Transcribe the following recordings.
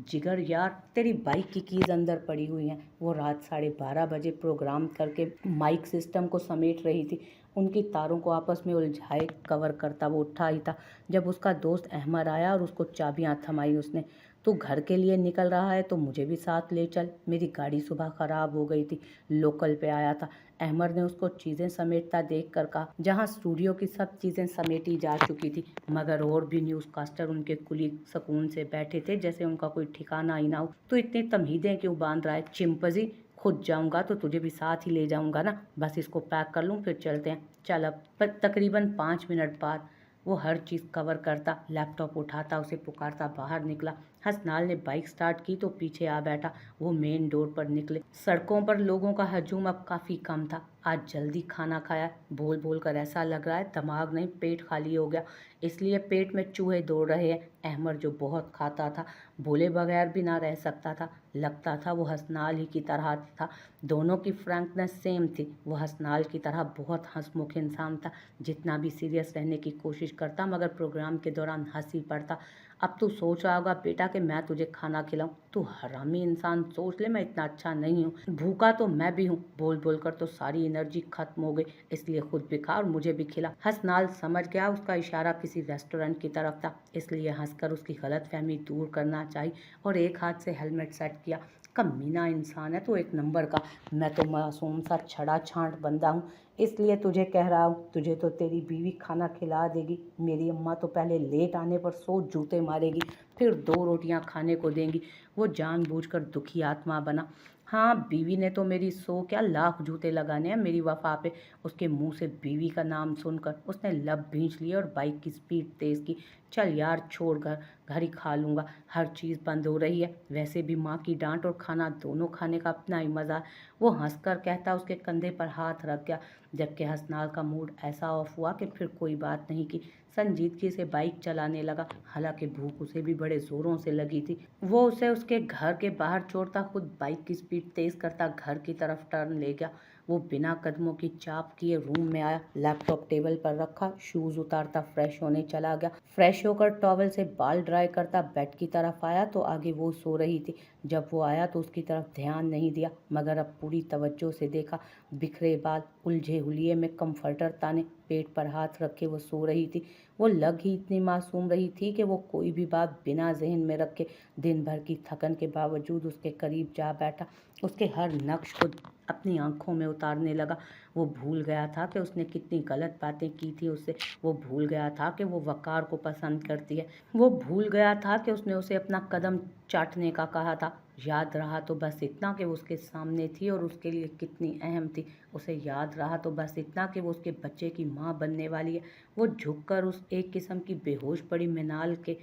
जिगर यार, तेरी बाइक की कीज़ अंदर पड़ी हुई हैं। वो रात 12:30 बजे प्रोग्राम करके माइक सिस्टम को समेट रही थी। उनकी तारों को आपस में उलझाए कवर करता वो उठा ही था जब उसका दोस्त अहमद आया और उसको चाबियां थमाई उसने। तू घर के लिए निकल रहा है तो मुझे भी साथ ले चल, मेरी गाड़ी सुबह ख़राब हो गई थी, लोकल पे आया था। अहमद ने उसको चीज़ें समेटता देख कर कहा। जहाँ स्टूडियो की सब चीज़ें समेटी जा चुकी थी, मगर और भी न्यूज़कास्टर उनके कुलीग सुकून से बैठे थे जैसे उनका कोई ठिकाना ही ना हो। तो इतनी तमहीदें क्यों बांध रहा है चिंपजी? खुद जाऊंगा तो तुझे भी साथ ही ले जाऊंगा ना, बस इसको पैक कर लूँ फिर चलते हैं। चल अब। पर तकरीबन 5 मिनट बाद वो हर चीज़ कवर करता, लैपटॉप उठाता, उसे पुकारता बाहर निकला। हसनाल ने बाइक स्टार्ट की तो पीछे आ बैठा। वो मेन डोर पर निकले। सड़कों पर लोगों का हजूम अब काफ़ी कम था। आज जल्दी खाना खाया, बोल बोल कर ऐसा लग रहा है दिमाग नहीं पेट खाली हो गया, इसलिए पेट में चूहे दौड़ रहे हैं। अहमद जो बहुत खाता था, बोले बगैर भी ना रह सकता था। लगता था वो हसनाल ही की तरह था। दोनों की फ्रैंकनेस सेम थी। वो हसनाल की तरह बहुत हंसमुख इंसान था, जितना भी सीरियस रहने की कोशिश करता मगर प्रोग्राम के दौरान हंस ही पड़ता। अब तू सोच रहा होगा बेटा कि मैं तुझे खाना खिलाऊं। तू हरामी इंसान, सोच ले मैं इतना अच्छा नहीं हूँ। भूखा तो मैं भी हूँ, बोल बोल कर तो सारी एनर्जी खत्म हो गई, इसलिए खुद भी खा और मुझे भी खिला। हसनाल समझ गया उसका इशारा किसी रेस्टोरेंट की तरफ था, इसलिए हंसकर उसकी गलतफहमी दूर करना चाहिए और एक हाथ से हेलमेट सेट किया। कमीना इंसान है तो एक नंबर का। मैं तो मासूम सा छड़ा छांट बंदा हूँ, इसलिए तुझे कह रहा हूँ। तुझे तो तेरी बीवी खाना खिला देगी, मेरी अम्मा तो पहले लेट आने पर 100 जूते मारेगी, फिर 2 रोटियां खाने को देंगी। वो जानबूझकर दुखी आत्मा बना। हाँ, बीवी ने तो मेरी 100 क्या लाख जूते लगाने हैं मेरी वफा पे। उसके मुंह से बीवी का नाम सुनकर उसने लब भींच लिए और बाइक की स्पीड तेज़ की। चल यार छोड़, घर ही खा लूँगा, हर चीज़ बंद हो रही है, वैसे भी माँ की डांट और खाना दोनों खाने का अपना ही मज़ा। वो हंसकर कहता उसके कंधे पर हाथ रख गया, जबकि हसनाल का मूड ऐसा ऑफ हुआ कि फिर कोई बात नहीं की। संजीदगी से बाइक चलाने लगा, हालांकि भूख उसे भी बड़े जोरों से लगी थी। वो उसे उसके घर के बाहर छोड़ता खुद बाइक की स्पीड तेज करता घर की तरफ टर्न ले गया। वो बिना कदमों की चाप किए रूम में आया, लैपटॉप टेबल पर रखा, शूज उतारता फ्रेश होने चला गया। फ्रेश होकर टॉवल से बाल ड्राई करता बेड की तरफ आया तो आगे वो सो रही थी। जब वो आया तो उसकी तरफ ध्यान नहीं दिया, मगर अब पूरी तवज्जो से देखा। बिखरे बाल, उलझे हुलिये में कंफर्टर ताने, पेट पर हाथ रखे वो सो रही थी। वो लग ही इतनी मासूम रही थी कि वो कोई भी बात बिना जहन में रखे दिन भर की थकन के बावजूद उसके करीब जा बैठा, उसके हर नक्श को अपनी आंखों में उतारने लगा। वो भूल गया था कि उसने कितनी गलत बातें की थी उससे। वो भूल गया था कि वो वकार को पसंद करती है। वो भूल गया था कि उसने उसे अपना कदम चाटने का कहा था। याद रहा तो बस इतना कि वो उसके सामने थी और उसके लिए कितनी अहम थी। उसे याद रहा तो बस इतना कि वो उसके बच्चे की माँ बनने वाली है। वो झुककर उस एक किस्म की बेहोश पड़ी मिनाल के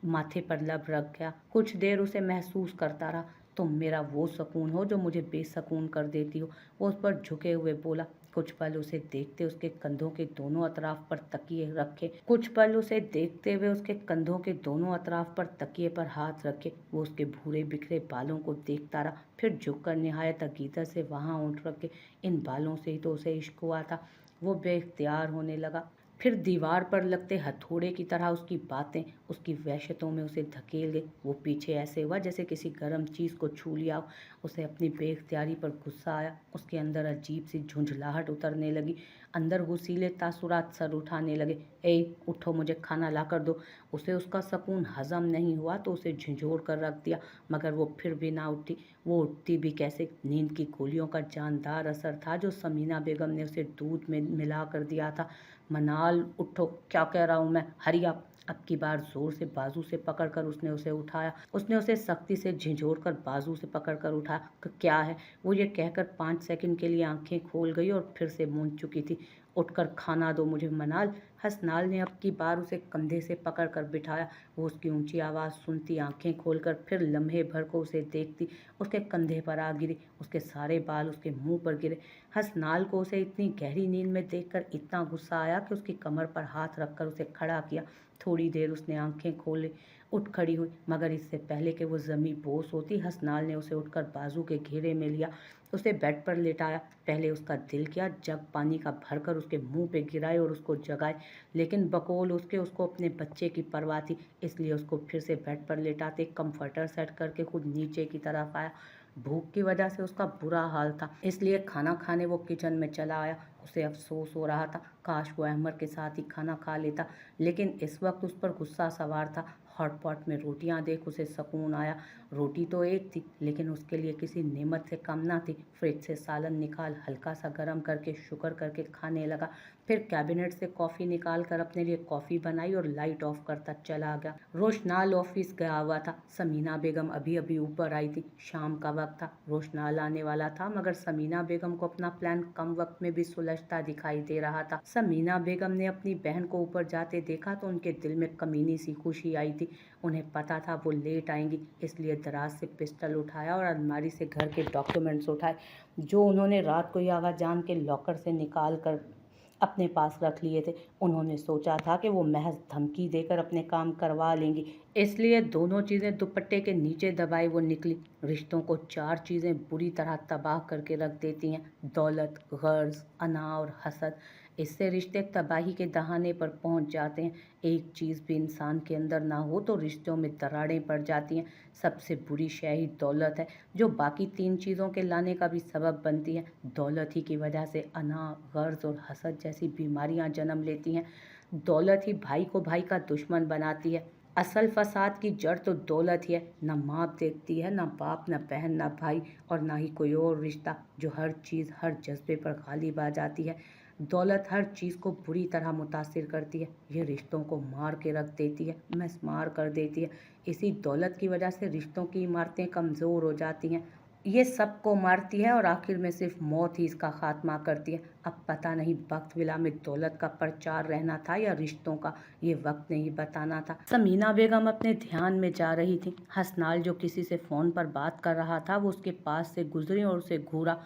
माथे पर लब रख गया। कुछ देर उसे महसूस करता रहा। तुम मेरा वो सुकून हो जो मुझे बेसकून कर देती हो, वो उस पर झुके हुए बोला। कुछ पल उसे देखते उसके कंधों के दोनों अतराफ पर तकिए रखे, कुछ पल उसे देखते हुए उसके कंधों के दोनों अतराफ पर तकिए पर हाथ रखे। वो उसके भूरे बिखरे बालों को देखता रहा, फिर झुककर निहायत अकीदत से वहां ऊँट रखे। इन बालों से ही तो उसे इश्क हुआ था। वो बेख्तियार होने लगा। फिर दीवार पर लगते हथौड़े की तरह उसकी बातें उसकी वहशतों में उसे धकेल गई। वो पीछे ऐसे हुआ जैसे किसी गर्म चीज़ को छू लिया हो। उसे अपनी बेख्तियारी पर गुस्सा आया। उसके अंदर अजीब सी झुंझलाहट उतरने लगी। अंदर गुस्सीले तासुरात सर उठाने लगे। ए उठो, मुझे खाना ला कर दो। उसे उसका सुकून हजम नहीं हुआ तो उसे झिझोड़ कर रख दिया, मगर वो फिर भी ना उठी। वो उठती भी कैसे? नींद की गोलियों का जानदार असर था जो समीना बेगम ने उसे दूध में मिला कर दिया था। मनाल उठो, क्या कह रहा हूँ मैं, हरी आप। अब की बार जोर से बाजू से पकड़कर उसने उसे उठाया। उसने उसे सख्ती से झिझोड़ कर बाजू से पकड़कर उठाया। क्या है? वो ये कहकर 5 सेकंड के लिए आंखें खोल गई और फिर से मूंद चुकी थी। उठकर खाना दो मुझे मनाल। हसनाल ने अब की बार उसे कंधे से पकड़कर बिठाया। वो उसकी ऊंची आवाज़ सुनती, आंखें खोलकर फिर लम्हे भर को उसे देखती। उसके कंधे पर आ गिरी, उसके सारे बाल उसके मुंह पर गिरे। हसनाल को उसे इतनी गहरी नींद में देखकर इतना गुस्सा आया कि उसकी कमर पर हाथ रखकर उसे खड़ा किया। थोड़ी देर उसने आंखें खोली उठ खड़ी हुई, मगर इससे पहले कि वो ज़मी बोस होती, हसनाल ने उसे उठकर बाजू के घेरे में लिया, उसे बेड पर लेटाया। पहले उसका दिल किया जग पानी का भरकर उसके मुंह पे गिराए और उसको जगाए, लेकिन बकौल उसको अपने बच्चे की परवाह थी, इसलिए उसको फिर से बेड पर लेटाते कंफर्टर सेट करके खुद नीचे की तरफ आया। भूख की वजह से उसका बुरा हाल था, इसलिए खाना खाने वो किचन में चला आया। उसे अफसोस हो रहा था, काश वो अहमद के साथ ही खाना खा लेता, लेकिन इस वक्त उस पर गुस्सा सवार था। हॉट पॉट में रोटियां देख उसे सुकून आया। रोटी तो एक थी, लेकिन उसके लिए किसी नेमत से कम ना थी। फ्रिज से सालन निकाल हल्का सा गर्म करके शुक्र करके खाने लगा। फिर कैबिनेट से कॉफ़ी निकाल कर अपने लिए कॉफ़ी बनाई और लाइट ऑफ करता चला गया। रोशनाल ऑफिस गया हुआ था। समीना बेगम अभी अभी ऊपर आई थी। शाम का वक्त था, रोशनाल आने वाला था, मगर समीना बेगम को अपना प्लान कम वक्त में भी सुलझता दिखाई दे रहा था। समीना बेगम ने अपनी बहन को ऊपर जाते देखा तो उनके दिल में कमीनी सी खुशी आई थी। उन्हें पता था वो लेट आएंगी, इसलिए दराज से पिस्टल उठाया और अलमारी से घर के डॉक्यूमेंट्स उठाए, जो उन्होंने रात को आगा जान के लॉकर से निकाल कर अपने पास रख लिए थे। उन्होंने सोचा था कि वो महज धमकी देकर अपने काम करवा लेंगी, इसलिए दोनों चीज़ें दुपट्टे के नीचे दबाई वो निकली। रिश्तों को 4 चीज़ें बुरी तरह तबाह करके रख देती हैं: दौलत, गर्ज, अना और हसद। इससे रिश्ते तबाही के दहाने पर पहुंच जाते हैं। एक चीज़ भी इंसान के अंदर ना हो तो रिश्तों में दरारें पड़ जाती हैं। सबसे बुरी शय ही दौलत है, जो बाकी 3 चीज़ों के लाने का भी सबब बनती है। दौलत ही की वजह से अना, गर्ज और हसद जैसी बीमारियां जन्म लेती हैं। दौलत ही भाई को भाई का दुश्मन बनाती है। असल फसाद की जड़ तो दौलत ही है। न माँ देखती है, न बाप, न बहन, न भाई, और ना ही कोई और रिश्ता, जो हर चीज़ हर जज्बे पर गालिब आ जाती है। दौलत हर चीज़ को बुरी तरह मुतासिर करती है। ये रिश्तों को मार के रख देती है, मिसमार कर देती है। इसी दौलत की वजह से रिश्तों की इमारतें कमज़ोर हो जाती हैं। ये सबको मारती है और आखिर में सिर्फ मौत ही इसका खात्मा करती है। अब पता नहीं वक्त विला में दौलत का प्रचार रहना था या रिश्तों का, ये वक्त नहीं बताना था। समीना बेगम अपने ध्यान में जा रही थी। हसनाल जो किसी से फ़ोन पर बात कर रहा था, वो उसके पास से गुजरी और उसे घूरा।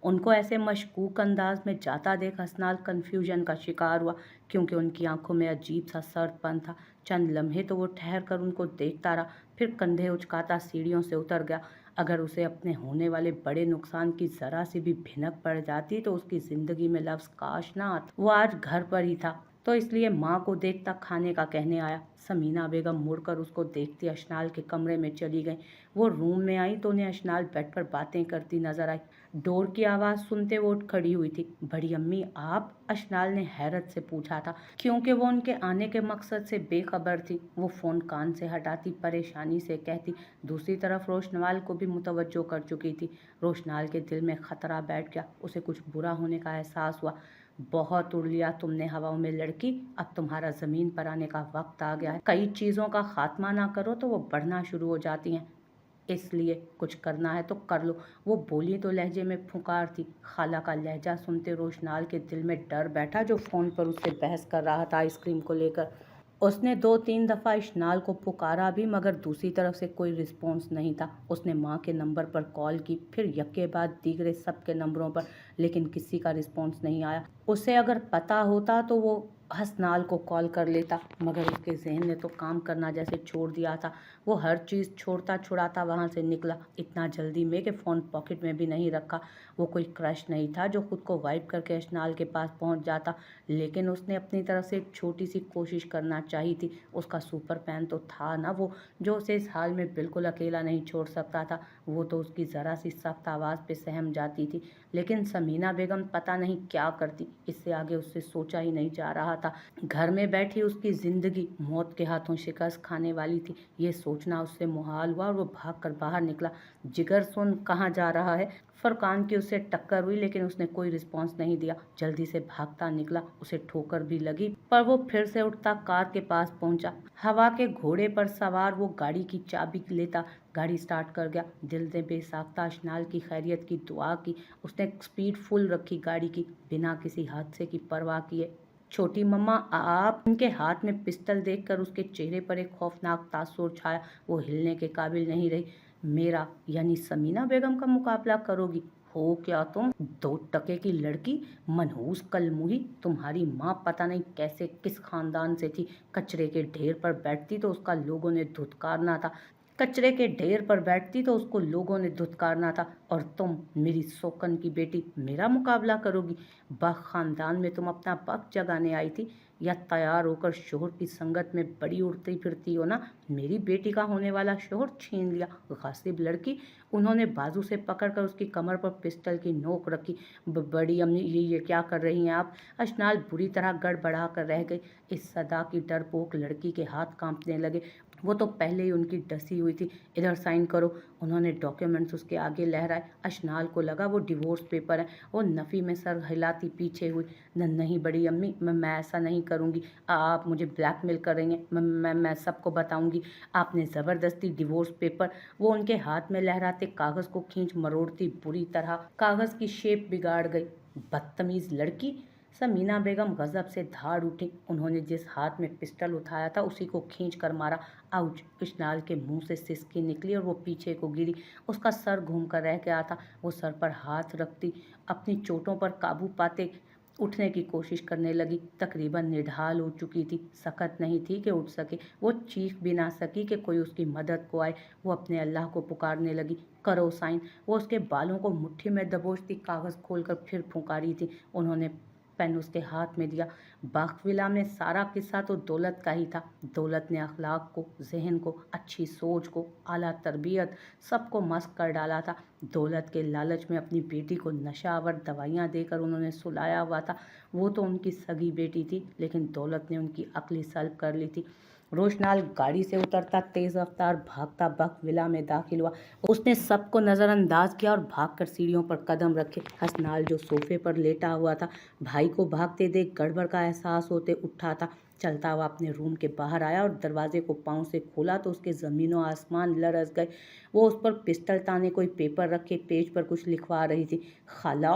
उनको ऐसे मशकूक अंदाज में जाता देख हसनाल कन्फ्यूजन का शिकार हुआ, क्योंकि उनकी आंखों में अजीब सा सर्दपन था। चंद लम्हे तो वो ठहर कर उनको देखता रहा, फिर कंधे उचकाता सीढ़ियों से उतर गया। अगर उसे अपने होने वाले बड़े नुकसान की ज़रा सी भी भिनक पड़ जाती तो उसकी ज़िंदगी में लफ्ज़ काश ना आता। वो आज घर पर ही था, तो इसलिए माँ को देखता खाने का कहने आया। समीना बेगम मुड़कर उसको देखती अशनाल के कमरे में चली गई। वो रूम में आई तो उन्हें अशनाल बेड पर बातें करती नजर आई। डोर की आवाज़ सुनते वो उठ खड़ी हुई थी। बड़ी अम्मी आप? अशनाल ने हैरत से पूछा था, क्योंकि वो उनके आने के मकसद से बेखबर थी। वो फ़ोन कान से हटाती परेशानी से कहती। दूसरी तरफ रोशनाल को भी मुतवज्जो कर चुकी थी। रोशनाल के दिल में खतरा बैठ गया। उसे कुछ बुरा होने का एहसास हुआ। बहुत उड़ लिया तुमने हवाओं में लड़की, अब तुम्हारा ज़मीन पर आने का वक्त आ गया है। कई चीज़ों का खात्मा ना करो तो वो बढ़ना शुरू हो जाती हैं, इसलिए कुछ करना है तो कर लो। वो बोली तो लहजे में फुकार थी। खाला का लहजा सुनते रोशनाल के दिल में डर बैठा, जो फ़ोन पर उससे बहस कर रहा था आइसक्रीम को लेकर। उसने 2-3 दफ़ा इशनाल को पुकारा भी, मगर दूसरी तरफ से कोई रिस्पॉन्स नहीं था। उसने माँ के नंबर पर कॉल की, फिर यक्के बाद दीगरे सबके नंबरों पर, लेकिन किसी का रिस्पॉन्स नहीं आया। उसे अगर पता होता तो वो हसनाल को कॉल कर लेता, मगर उसके जहन ने तो काम करना जैसे छोड़ दिया था। वो हर चीज़ छोड़ता छुड़ाता वहाँ से निकला, इतना जल्दी में कि फ़ोन पॉकेट में भी नहीं रखा। वो कोई क्रश नहीं था जो खुद को वाइप करके अशनाल के पास पहुँच जाता, लेकिन उसने अपनी तरफ से एक छोटी सी कोशिश करना चाहिए थी। उसका सुपर फैन तो था ना वो, जो उसे इस हाल में बिल्कुल अकेला नहीं छोड़ सकता था। वो तो उसकी ज़रा सी सख्त आवाज़ पे सहम जाती थी, लेकिन समीना बेगम पता नहीं क्या करती। इससे आगे उससे सोचा ही नहीं जा रहा था। घर में बैठी उसकी ज़िंदगी मौत के हाथों शिकस्त खाने वाली थी, ये सोचना उससे मुहाल हुआ और वो भागकर बाहर निकला। जिगर सुन कहाँ जा रहा है? फरकान की उससे टक्कर हुई, लेकिन उसने कोई रिस्पॉन्स नहीं दिया। जल्दी से भागता निकला। उसे ठोकर भी लगी, पर वो फिर से उठता कार के पास पहुंचा। हवा के घोड़े पर सवार वो गाड़ी की चाबी लेता गाड़ी स्टार्ट कर गया। दिल ने बेसाख्ता अशनाल की खैरियत की दुआ की। उसने स्पीड फुल रखी गाड़ी की, बिना किसी हादसे की परवाह किए। छोटी मम्मा आप? उनके हाथ में पिस्टल देखकर उसके चेहरे पर एक खौफनाक तासुर छाया। वो हिलने के काबिल नहीं रही। मेरा यानी समीना बेगम का मुकाबला करोगी? हो क्या तुम? 2 टके की लड़की, मनहूस कलमुही। तुम्हारी माँ पता नहीं कैसे किस खानदान से थी। कचरे के ढेर पर बैठती तो उसका लोगों ने धुतकारना था। कचरे के ढेर पर बैठती तो उसको लोगों ने धुतकारना था, और तुम, मेरी शोकन की बेटी, मेरा मुकाबला करोगी? बख खानदान में तुम अपना बख जगाने आई थी, या तैयार होकर शोहर की संगत में बड़ी उड़ती फिरती हो ना? मेरी बेटी का होने वाला शोहर छीन लिया, गासिब लड़की। उन्होंने बाजू से पकड़कर उसकी कमर पर पिस्टल की नोक रखी। बड़ी अम्मी, ये क्या कर रही हैं आप? अशनाल बुरी तरह गड़बड़ा कर रह गई। इस सदा की डरपोक लड़की के हाथ कांपने लगे। वो तो पहले ही उनकी डसी हुई थी। इधर साइन करो। उन्होंने डॉक्यूमेंट्स उसके आगे लहराए। अशनाल को लगा वो डिवोर्स पेपर है। वो नफ़ी में सर हिलाती पीछे हुई। नहीं बड़ी अम्मी, मैं ऐसा नहीं करूँगी। आप मुझे ब्लैकमेल कर रही हैं। मैं सबको बताऊँगी। आपने ज़बरदस्ती डिवोर्स पेपर। वो उनके हाथ में लहराते कागज़ को खींच मरोड़ती बुरी तरह कागज़ की शेप बिगाड़ गई। बदतमीज़ लड़की। समीना बेगम गजब से धाड़ उठी। उन्होंने जिस हाथ में पिस्टल उठाया था उसी को खींच कर मारा। आउच! इश्नाल के मुंह से सिसकी निकली और वो पीछे को गिरी। उसका सर घूम कर रह गया था। वो सर पर हाथ रखती अपनी चोटों पर काबू पाते उठने की कोशिश करने लगी। तकरीबन निढाल हो चुकी थी, सख्त नहीं थी कि उठ सके। वो चीख भी ना सकी कि कोई उसकी मदद को आए। वो अपने अल्लाह को पुकारने लगी, करो साइन। वो उसके बालों को मुट्ठी में दबोचती कागज़ खोलकर फिर फुंकारी थी। उन्होंने पेन उसके हाथ में दिया। बाखविला में सारा किस्सा तो दौलत का ही था। दौलत ने अखलाक को, जहन को, अच्छी सोच को, आला तरबियत सबको मस्त कर डाला था। दौलत के लालच में अपनी बेटी को नशावर दवाइयाँ देकर उन्होंने सुलाया हुआ था। वो तो उनकी सगी बेटी थी, लेकिन दौलत ने उनकी अक्ल सल्ब कर ली थी। रोशनाल गाड़ी से उतरता तेज रफ्तार भागता बखविला में दाखिल हुआ। उसने सबको नज़रअंदाज किया और भागकर सीढ़ियों पर कदम रखे। हसनाल जो सोफे पर लेटा हुआ था, भाई को भागते देख गड़बड़ का एहसास होते उठा था। चलता हुआ अपने रूम के बाहर आया और दरवाजे को पाँव से खोला तो उसके ज़मीनों आसमान लरस गए। वो उस पर पिस्टल ताने कोई पेपर रखे पेज पर कुछ लिखवा रही थी। खाला,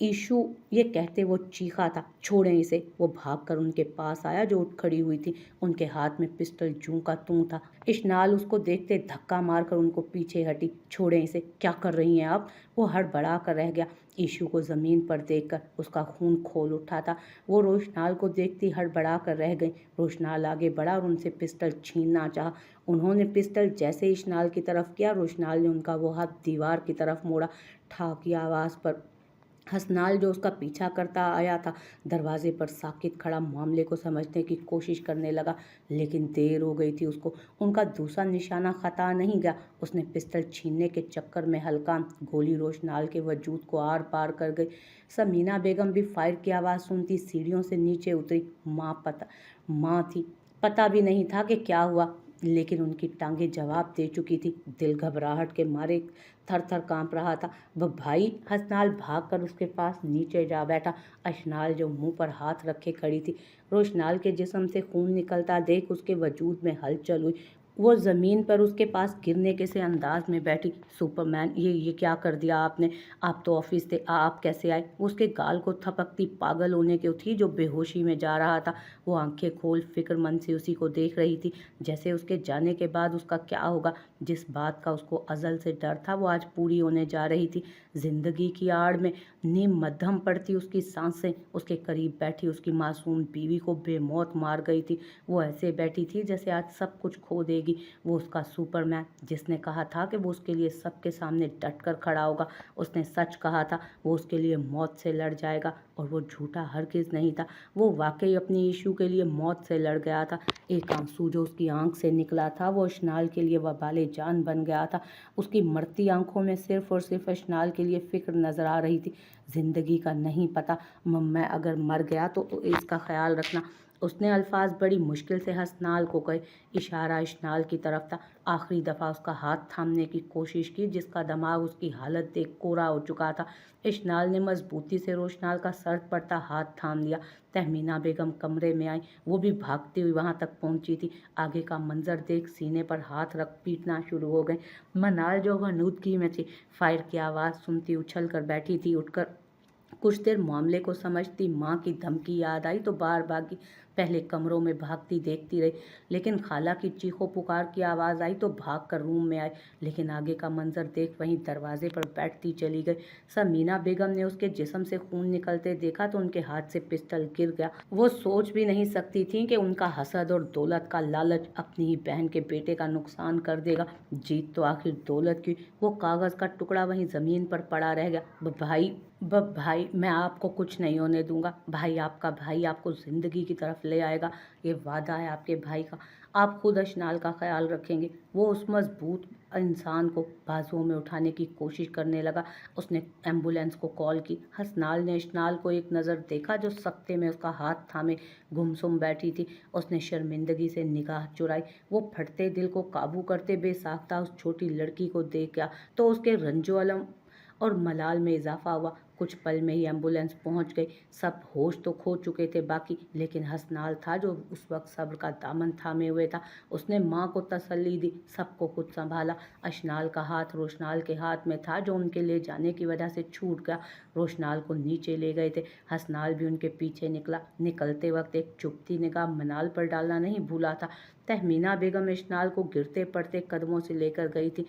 ईशु, ये कहते वो चीखा था। छोड़ें इसे। वो भागकर उनके पास आया जो उठ खड़ी हुई थी। उनके हाथ में पिस्टल जूं का तूं था। इश्नाल उसको देखते धक्का मारकर उनको पीछे हटी। छोड़ें इसे, क्या कर रही हैं आप? वो हड़बड़ा कर रह गया। ईशु को ज़मीन पर देखकर उसका खून खोल उठा था। वो रोशनाल को देखती हड़बड़ा कर रह गई। रोशनाल आगे बढ़ा और उनसे पिस्टल छीनना चाहा। उन्होंने पिस्टल जैसे इश्नाल की तरफ किया, रोशनाल ने उनका वो हाथ दीवार की तरफ मोड़ा। ठा की आवाज़ पर हसनाल जो उसका पीछा करता आया था, दरवाजे पर साकित खड़ा मामले को समझने की कोशिश करने लगा, लेकिन देर हो गई थी उसको। उनका दूसरा निशाना खता नहीं गया। उसने पिस्टल छीनने के चक्कर में हल्का गोली रोशनाल के वजूद को आर पार कर गई। समीना बेगम भी फायर की आवाज़ सुनती सीढ़ियों से नीचे उतरी। माँ थी। पता भी नहीं था कि क्या हुआ, लेकिन उनकी टांगें जवाब दे चुकी थी। दिल घबराहट के मारे थर थर कांप रहा था। वह भाई! हसनाल भागकर उसके पास नीचे जा बैठा। अशनाल जो मुंह पर हाथ रखे खड़ी थी, रोशनाल के जिस्म से खून निकलता देख उसके वजूद में हलचल हुई। वो ज़मीन पर उसके पास गिरने के से अंदाज में बैठी। सुपरमैन, ये क्या कर दिया आपने? आप तो ऑफिस थे, आप कैसे आए? उसके गाल को थपकती पागल होने की थी जो बेहोशी में जा रहा था। वो आंखें खोल फिक्रमंद से उसी को देख रही थी, जैसे उसके जाने के बाद उसका क्या होगा। जिस बात का उसको अज़ल से डर था वो आज पूरी होने जा रही थी। जिंदगी की आड़ में नीम मध्यम पड़ती उसकी सांसें। उसके करीब बैठी उसकी मासूम बीवी को बेमौत मार गई थी। वो ऐसे बैठी थी जैसे आज सब कुछ खो देगी। वो उसका सुपरमैन, जिसने कहा था कि वो उसके लिए सबके सामने डट कर खड़ा होगा। उसने सच कहा था, वो उसके लिए मौत से लड़ जाएगा, और वो झूठा हरगिज़ नहीं था। वो वाकई अपनी इशू के लिए मौत से लड़ गया था। एक आंसू जो उसकी आंख से निकला था वो अशनाल के लिए वबाले जान बन गया था। उसकी मरती आंखों में सिर्फ और सिर्फ अशनाल के लिए फ़िक्र नज़र आ रही थी। ज़िंदगी का नहीं पता, मैं अगर मर गया तो इसका ख्याल रखना। उसने अल्फाज बड़ी मुश्किल से हसनाल को कहे। इशारा इश्नाल की तरफ था। आखिरी दफ़ा उसका हाथ थामने की कोशिश की, जिसका दिमाग उसकी हालत देख कोरा हो चुका था। इश्नाल ने मजबूती से रोशनाल का सर पड़ता हाथ थाम लिया। तहमीना बेगम कमरे में आई। वो भी भागती हुई वहां तक पहुंची थी। आगे का मंजर देख सीने पर हाथ रख पीटना शुरू हो गए। मनाल जो गनूदगी में थी, फायर की आवाज़ सुनती उछल कर बैठी थी। उठकर कुछ देर मामले को समझती माँ की धमकी याद आई तो बार भागी। पहले कमरों में भागती देखती रही, लेकिन खाला की चीखों पुकार की आवाज़ आई तो भाग कर रूम में आई, लेकिन आगे का मंजर देख वहीं दरवाजे पर बैठती चली गई। समीना बेगम ने उसके जिस्म से खून निकलते देखा तो उनके हाथ से पिस्टल गिर गया। वो सोच भी नहीं सकती थी कि उनका हसद और दौलत का लालच अपनी ही बहन के बेटे का नुकसान कर देगा। जीत तो आखिर दौलत की। वो कागज़ का टुकड़ा वहीं ज़मीन पर पड़ा रह गया। भाई मैं आपको कुछ नहीं होने दूंगा। भाई, आपका भाई आपको ज़िंदगी की तरफ ले आएगा, ये वादा है आपके भाई का। आप खुद अशनाल का ख्याल रखेंगे। वो उस मजबूत इंसान को बाजुओं में उठाने की कोशिश करने लगा। उसने एम्बुलेंस को कॉल की। हसनाल ने अशनाल को एक नज़र देखा जो सख्ते में उसका हाथ थामे गुमसुम बैठी थी। उसने शर्मिंदगी से निगाह चुराई। वो फटते दिल को काबू करते बेसाख्ता उस छोटी लड़की को देख गया तो उसके रंजो अलम और मलाल में इजाफा हुआ। कुछ पल में ही एम्बुलेंस पहुंच गई। सब होश तो खो चुके थे बाकी, लेकिन हसनाल था जो उस वक्त सब्र का दामन थामे हुए था। उसने माँ को तसल्ली दी, सबको खुद संभाला। अशनाल का हाथ रोशनाल के हाथ में था जो उनके ले जाने की वजह से छूट गया। रोशनाल को नीचे ले गए थे। हसनाल भी उनके पीछे निकला। निकलते वक्त एक चुपती निगाह मनाल पर डालना नहीं भूला था। तहमीना बेगम अशनाल को गिरते पड़ते कदमों से लेकर गई थी।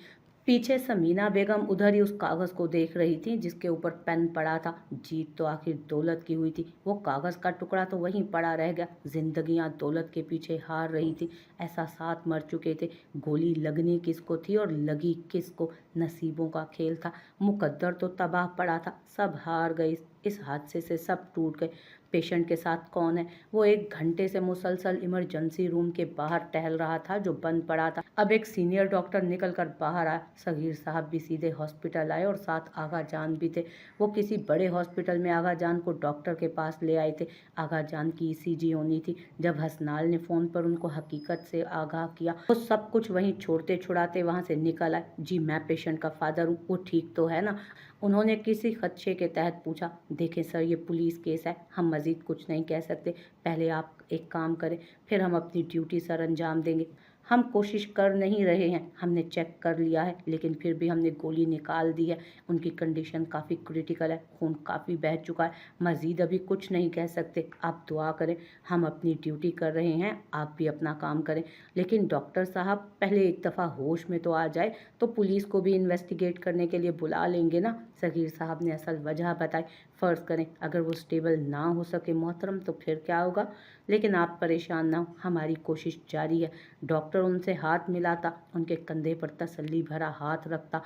पीछे समीना बेगम उधर ही उस कागज़ को देख रही थी जिसके ऊपर पेन पड़ा था। जीत तो आखिर दौलत की हुई थी। वो कागज़ का टुकड़ा तो वहीं पड़ा रह गया। जिंदगियां दौलत के पीछे हार रही थी। एहसासात मर चुके थे। गोली लगनी किसको थी और लगी किसको, नसीबों का खेल था। मुकद्दर तो तबाह पड़ा था। सब हार गए। इस हादसे से सब टूट गए। पेशेंट के साथ कौन है? वो 1 घंटे से मुसलसल इमरजेंसी रूम के बाहर टहल रहा था जो बंद पड़ा था। अब एक सीनियर डॉक्टर निकल कर बाहर आया। सगीर साहब भी सीधे हॉस्पिटल आए और साथ आगा जान भी थे। वो किसी बड़े हॉस्पिटल में आगा जान को डॉक्टर के पास ले आए थे। आगा जान की ईसीजी होनी थी। जब हसनाल ने फ़ोन पर उनको हकीकत से आगाह किया वो सब कुछ वहीं छोड़ते छुड़ाते वहाँ से निकल आए। जी, मैं पेशेंट का फादर हूँ। वो ठीक तो है ना? उन्होंने किसी खदशे के तहत पूछा। देखें सर, ये पुलिस केस है, हम मज़ीद कुछ नहीं कह सकते। पहले आप एक काम करें, फिर हम अपनी ड्यूटी सर अंजाम देंगे। हम कोशिश कर नहीं रहे हैं, हमने चेक कर लिया है, लेकिन फिर भी हमने गोली निकाल दी है। उनकी कंडीशन काफ़ी क्रिटिकल है, खून काफ़ी बह चुका है। मज़ीद अभी कुछ नहीं कह सकते। आप दुआ करें, हम अपनी ड्यूटी कर रहे हैं, आप भी अपना काम करें। लेकिन डॉक्टर साहब, पहले एक दफ़ा होश में तो आ जाए तो पुलिस को भी इन्वेस्टिगेट करने के लिए बुला लेंगे ना? सगीर साहब ने असल वजह बताई। फ़र्ज़ करें अगर वो स्टेबल ना हो सके मोहतरम, तो फिर क्या होगा? लेकिन आप परेशान ना हो, हमारी कोशिश जारी है। डॉक्टर उनसे हाथ मिलाता, उनके कंधे पर तसल्ली भरा हाथ रखता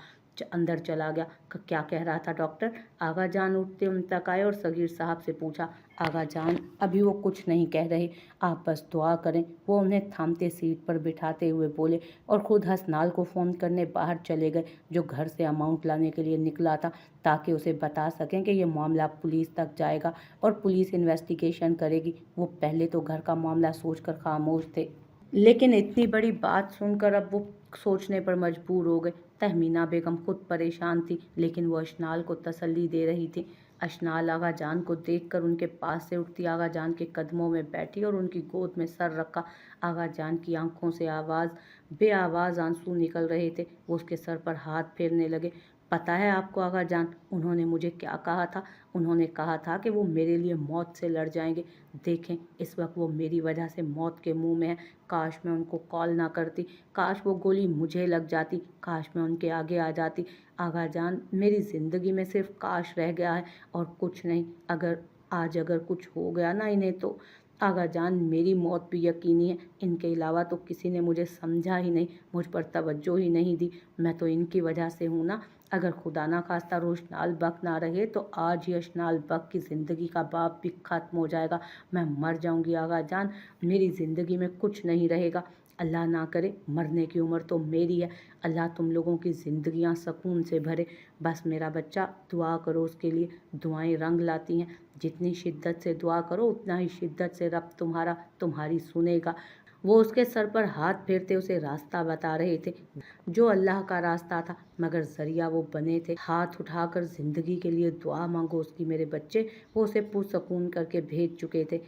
अंदर चला गया। क्या कह रहा था डॉक्टर? आगा जान उठते उन तक आए और सगीर साहब से पूछा। आगा जान अभी वो कुछ नहीं कह रहे, आप बस दुआ करें। वो उन्हें थामते सीट पर बिठाते हुए बोले और ख़ुद हसनाल को फ़ोन करने बाहर चले गए जो घर से अमाउंट लाने के लिए निकला था, ताकि उसे बता सकें कि ये मामला पुलिस तक जाएगा और पुलिस इन्वेस्टिगेशन करेगी। वो पहले तो घर का मामला सोचकर खामोश थे, लेकिन इतनी बड़ी बात सुनकर अब वो सोचने पर मजबूर हो गए। तहमीना बेगम खुद परेशान थी, लेकिन वो अशनाल को तसल्ली दे रही थी। अशनाल आगा जान को देखकर उनके पास से उठती आगा जान के कदमों में बैठी और उनकी गोद में सर रखा। आगा जान की आंखों से बेआवाज़ आंसू निकल रहे थे। वो उसके सर पर हाथ फेरने लगे। पता है आपको आगा जान, उन्होंने मुझे क्या कहा था? उन्होंने कहा था कि वो मेरे लिए मौत से लड़ जाएंगे। देखें, इस वक्त वो मेरी वजह से मौत के मुंह में है। काश मैं उनको कॉल ना करती, काश वो गोली मुझे लग जाती, काश मैं उनके आगे आ जाती। आगा जान, मेरी ज़िंदगी में सिर्फ काश रह गया है और कुछ नहीं। अगर कुछ हो गया ना इन्हें तो आगा जान, मेरी मौत भी यकीनी है। इनके अलावा तो किसी ने मुझे समझा ही नहीं, मुझ पर तवज्जो ही नहीं दी। मैं तो इनकी वजह से हूँ ना। अगर खुदा ना खास्ता रोशनाल बक ना रहे तो आज ही अशनाल बक की ज़िंदगी का बाप भी ख़त्म हो जाएगा। मैं मर जाऊंगी आगा जान, मेरी ज़िंदगी में कुछ नहीं रहेगा। अल्लाह ना करे, मरने की उम्र तो मेरी है। अल्लाह तुम लोगों की ज़िंदगियां सुकून से भरे। बस मेरा बच्चा, दुआ करो उसके लिए। दुआएं रंग लाती हैं। जितनी शिद्दत से दुआ करो उतना ही शिद्दत से रब तुम्हारी सुनेगा। वो उसके सर पर हाथ फेरते उसे रास्ता बता रहे थे जो अल्लाह का रास्ता था, मगर जरिया वो बने थे। हाथ उठाकर ज़िंदगी के लिए दुआ मांगो उसकी मेरे बच्चे। वो उसे पुरसकून करके भेज चुके थे।